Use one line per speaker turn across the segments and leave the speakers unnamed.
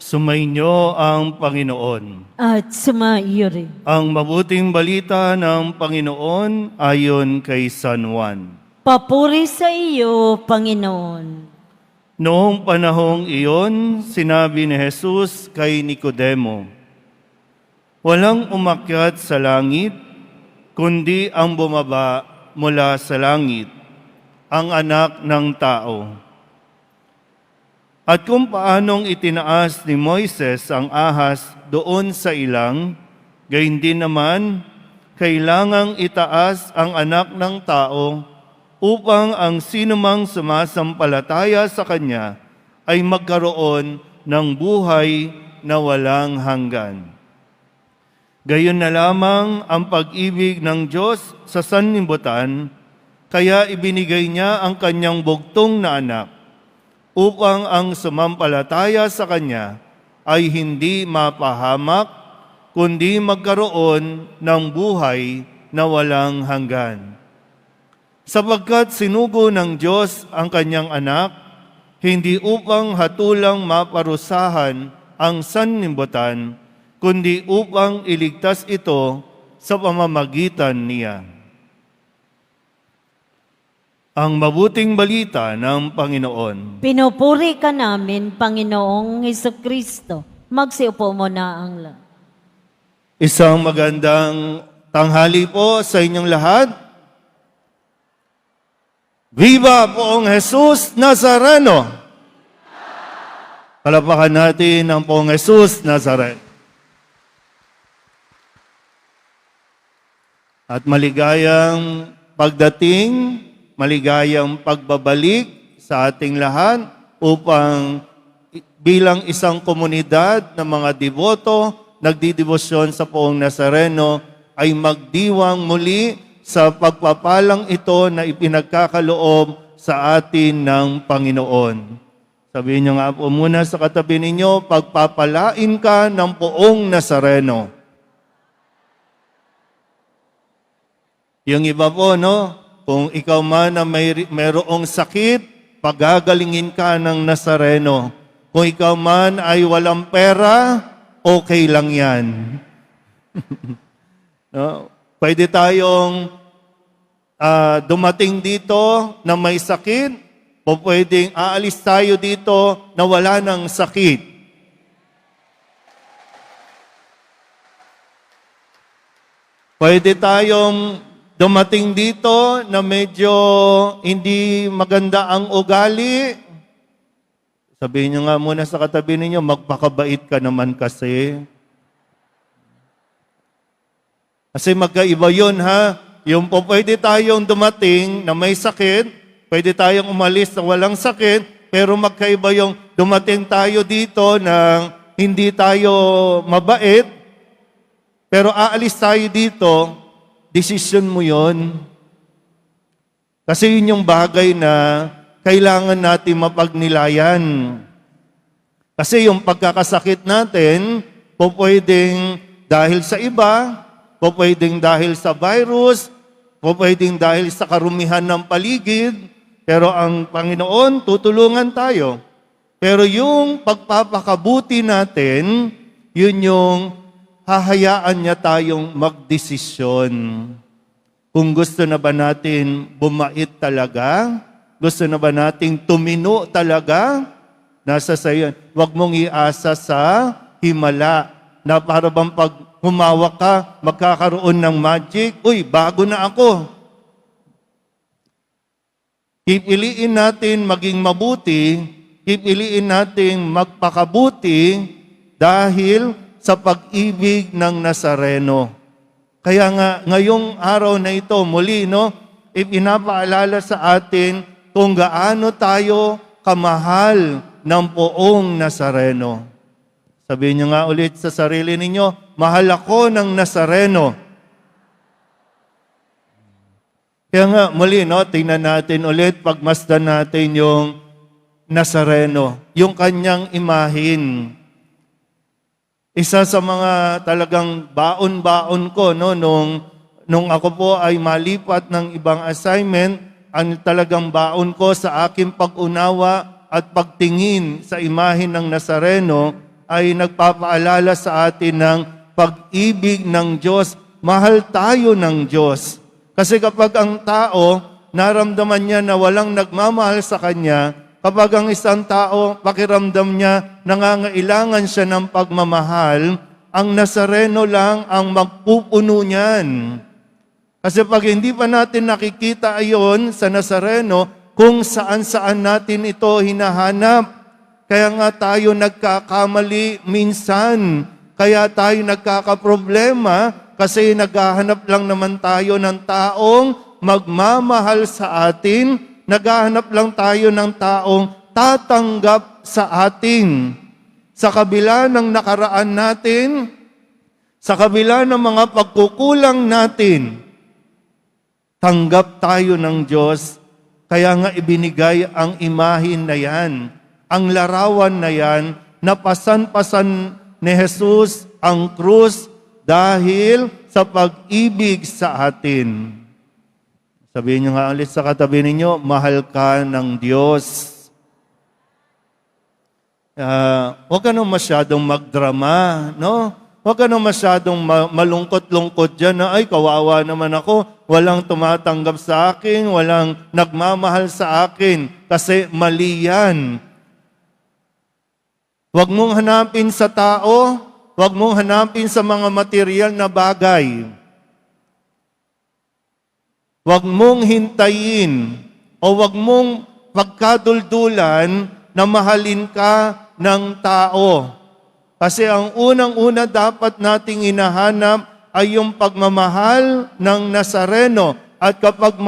Sumainyo ang Panginoon.
At sumaiyo rin.
Ang mabuting balita ng Panginoon ayon kay San Juan.
Papuri sa iyo, Panginoon.
Noong panahong iyon, sinabi ni Jesus kay Nicodemo, "Walang umakyat sa langit, kundi ang bumaba mula sa langit, ang anak ng tao. At kung paanong itinaas ni Moises ang ahas doon sa ilang, gayon din naman, kailangang itaas ang anak ng tao upang ang sinumang sumasampalataya sa Kanya ay magkaroon ng buhay na walang hanggan. Gayon na lamang ang pag-ibig ng Diyos sa sanlibutan, kaya ibinigay niya ang Kanyang bugtong na anak, upang ang sumampalataya sa Kanya ay hindi mapahamak, kundi magkaroon ng buhay na walang hanggan. Sapagkat sinugo ng Diyos ang Kanyang anak, hindi upang hatulang maparusahan ang sanlibutan, kundi upang iligtas ito sa pamamagitan niya." Ang mabuting balita ng Panginoon.
Pinupuri ka namin, Panginoong Hesukristo. Magsiupo mo na ang lahat.
Isang magandang tanghali po sa inyong lahat. Viva Poong Jesus Nazareno! Palapakan natin ang Poong Jesus Nazareno. At maligayang pagdating, maligayang pagbabalik sa ating lahat upang bilang isang komunidad ng mga deboto, nagdidebosyon sa Poong Nazareno, ay magdiwang muli sa pagpapalang ito na ipinagkakaloob sa atin ng Panginoon. Sabihin niyo nga po muna sa katabi ninyo, pagpapalain ka ng Poong Nazareno. Yung iba po, no? Kung ikaw man na mayroong sakit, pagagalingin ka ng Nazareno. Kung ikaw man ay walang pera, okay lang yan. No? Pwede tayong dumating dito na may sakit, o pwedeng aalis tayo dito na wala ng sakit. Pwede tayong dumating dito na medyo hindi maganda ang ugali. Sabihin niyo nga muna sa katabi ninyo, magpakabait ka naman kasi. Kasi magkaiba yun, ha? Yung po pwede tayong dumating na may sakit, pwede tayong umalis na walang sakit, pero magkaiba yung dumating tayo dito na hindi tayo mabait, pero aalis tayo dito, desisyon mo yon. Kasi yun yung bagay na kailangan natin mapagnilayan. Kasi yung pagkakasakit natin, po pwedeng dahil sa iba, po pwedeng dahil sa virus, po pwedeng dahil sa karumihan ng paligid, pero ang Panginoon, tutulungan tayo. Pero yung pagpapakabuti natin, yun yung hahayaan niya tayong magdesisyon. Kung gusto na ba natin bumait talaga, gusto na ba nating tumino talaga, nasa sayo. Huwag mong iasa sa himala na para bang pag humawak ka, magkakaroon ng magic. Uy, bago na ako. Pipiliin natin maging mabuti, pipiliin natin magpakabuti dahil sa pag-ibig ng Nazareno. Kaya nga, ngayong araw na ito, muli, no, ipinapaalala sa atin kung gaano tayo kamahal ng Poong Nazareno. Sabihin niyo nga ulit sa sarili ninyo, mahal ako ng Nazareno. Kaya nga, muli, no, tingnan natin ulit, pagmasdan natin yung Nazareno, yung kanyang imahin. Isa sa mga talagang baon-baon ko, no, nung ako po ay malipat ng ibang assignment, ang talagang baon ko sa aking pag-unawa at pagtingin sa imahin ng Nazareno ay nagpapaalala sa atin ng pag-ibig ng Diyos. Mahal tayo ng Diyos. Kasi kapag ang tao, naramdaman niya na walang nagmamahal sa kanya, kapag ang isang tao, pakiramdam niya, nangangailangan siya ng pagmamahal, ang Nazareno lang ang magpupuno niyan. Kasi pag hindi pa natin nakikita ayon sa Nazareno, kung saan-saan natin ito hinahanap. Kaya nga tayo nagkakamali minsan. Kaya tayo nagkakaproblema kasi naghahanap lang naman tayo ng taong magmamahal sa atin. Naghahanap lang tayo ng taong tatanggap sa atin. Sa kabila ng nakaraan natin, sa kabila ng mga pagkukulang natin, tanggap tayo ng Diyos. Kaya nga ibinigay ang imahin na yan, ang larawan na yan, na pasan-pasan ni Jesus ang krus dahil sa pag-ibig sa atin. Sabihin niyo nga ulit sa katabi ninyo, mahal ka ng Diyos. Huwag ka nang masyadong magdrama, no? Huwag ka nang masyadong malungkot-lungkot dyan na, ay, kawawa naman ako, walang tumatanggap sa akin, walang nagmamahal sa akin, kasi mali yan. Huwag mong hanapin sa tao, huwag mong hanapin sa mga material na bagay. Huwag mong hintayin o huwag mong pagkaduldulan na mahalin ka ng tao. Kasi ang unang-una dapat nating hinahanap ay yung pagmamahal ng Nazareno. At kapag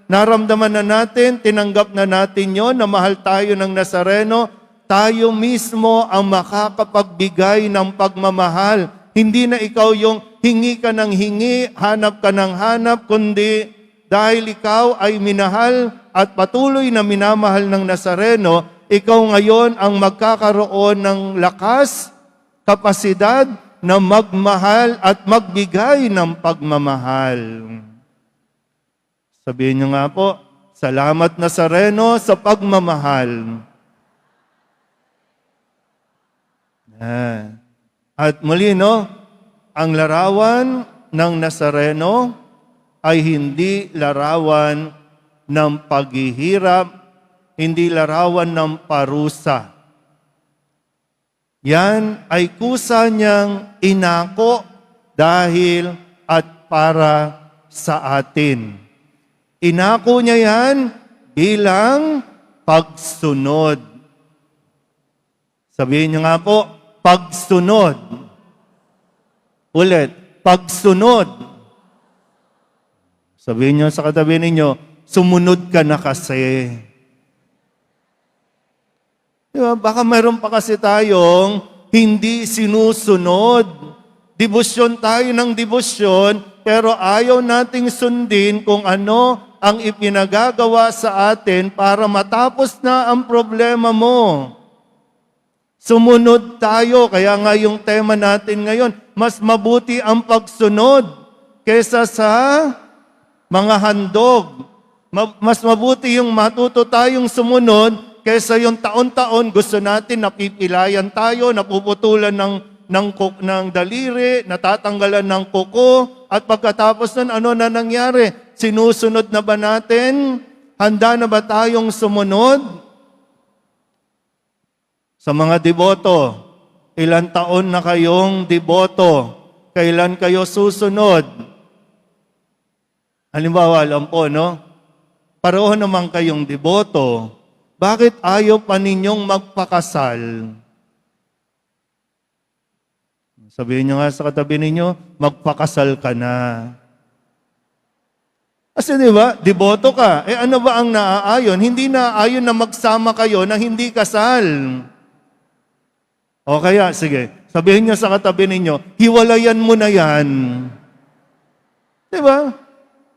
naramdaman na natin, tinanggap na natin yon na mahal tayo ng Nazareno, tayo mismo ang makakapagbigay ng pagmamahal. Hindi na ikaw yung hingi ka ng hingi, hanap ka ng hanap, kundi dahil ikaw ay minahal at patuloy na minamahal ng Nazareno, ikaw ngayon ang magkakaroon ng lakas, kapasidad na magmahal at magbigay ng pagmamahal. Sabihin niyo nga po, salamat Nazareno sa pagmamahal. At muli, no, ang larawan ng Nazareno ay hindi larawan ng paghihirap, hindi larawan ng parusa. Yan ay kusa niyang inako dahil at para sa atin. Inako niya yan bilang pagsunod. Sabihin niyo nga po, pagsunod. Ulit, pagsunod. Sabihin niyo sa katabi ninyo, sumunod ka na kasi. Diba? Baka mayroon pa kasi tayong hindi sinusunod. Debosyon tayo ng debosyon, pero ayaw nating sundin kung ano ang ipinagagawa sa atin para matapos na ang problema mo. Sumunod tayo, kaya nga yung tema natin ngayon, mas mabuti ang pagsunod kaysa sa mga handog. Mas mabuti yung matuto tayong sumunod kaysa yung taon-taon gusto natin napipilayan tayo, napuputulan ng daliri, natatanggalan ng kuko, at pagkatapos nun, ano na nangyari? Sinusunod na ba natin? Handa na ba tayong sumunod? Sa mga deboto, ilang taon na kayong deboto? Kailan kayo susunod? Halimbawa, alam po, no? Pareho naman kayong deboto. Bakit ayaw pa ninyong magpakasal? Sabihin nyo nga sa katabi ninyo, magpakasal ka na. Kasi di ba, deboto ka. Ano ba ang naaayon? Hindi naaayon na magsama kayo na hindi kasal. O kaya, sige, sabihin nyo sa katabi ninyo, hiwalayan mo na yan. Di ba?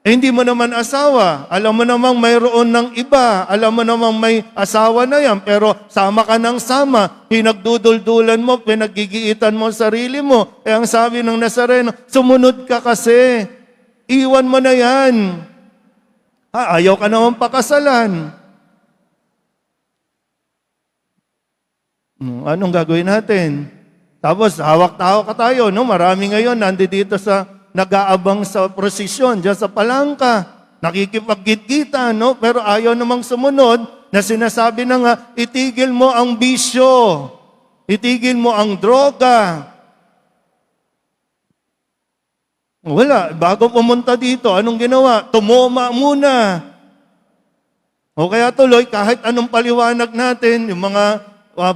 Hindi mo naman asawa. Alam mo namang mayroon ng iba. Alam mo namang may asawa na yan. Pero sama ka ng sama. Pinagduduldulan mo, pinaggigiitan mo sarili mo. Ang sabi ng Nazareno, sumunod ka kasi. Iwan mo na yan. Ayaw ka naman pakasalan. Anong gagawin natin? Tapos hawak-hawak ka tayo, no? Marami ngayon nandito sa nag-aabang sa prosesyon, diyan sa palangka, nakikipagkit-kita, no? Pero ayaw namang sumunod na sinasabi na nga, itigil mo ang bisyo, itigil mo ang droga. Wala, bago pumunta dito, anong ginawa? Tumoma muna. O kaya tuloy, kahit anong paliwanag natin, yung mga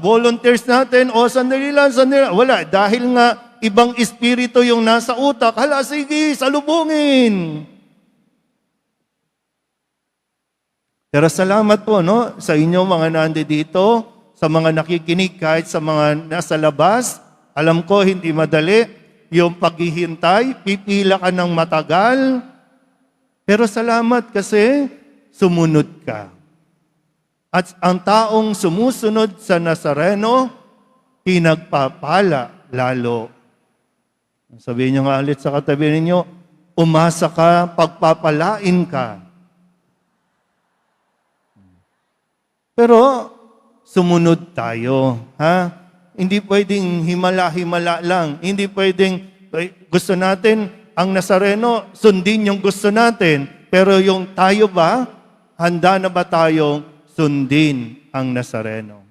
volunteers natin, sandali lang, wala, dahil nga ibang espiritu yung nasa utak, hala, sige, salubungin. Pero salamat po, no, sa inyo mga nandito, sa mga nakikinig, kahit sa mga nasa labas, alam ko hindi madali, yung paghihintay, pipila ka ng matagal, pero salamat kasi sumunod ka. At ang taong sumusunod sa Nazareno, pinagpapala lalo. Sabihin niyo nga ulit sa katabi ninyo, umasa ka, pagpapalain ka. Pero sumunod tayo, ha? Hindi pwedeng himala-himala lang. Hindi pwedeng gusto natin ang Nazareno, sundin yung gusto natin. Pero yung tayo ba, handa na ba tayong sundin ang Nazareno?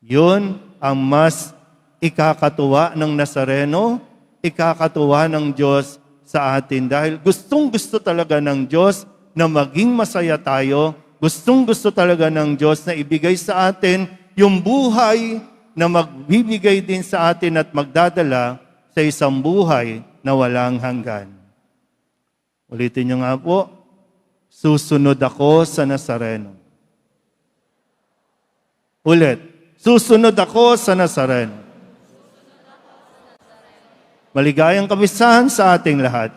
Yun ang mas ikakatuwa ng Nazareno, ikakatuwa ng Diyos sa atin. Dahil gustong-gusto talaga ng Diyos na maging masaya tayo. Gustong-gusto talaga ng Diyos na ibigay sa atin yung buhay na magbibigay din sa atin at magdadala sa isang buhay na walang hanggan. Ulitin niyo nga po, susunod ako sa Nazareno. Ulit, susunod ako sa Nazareno. Maligayang kapisahan sa ating lahat.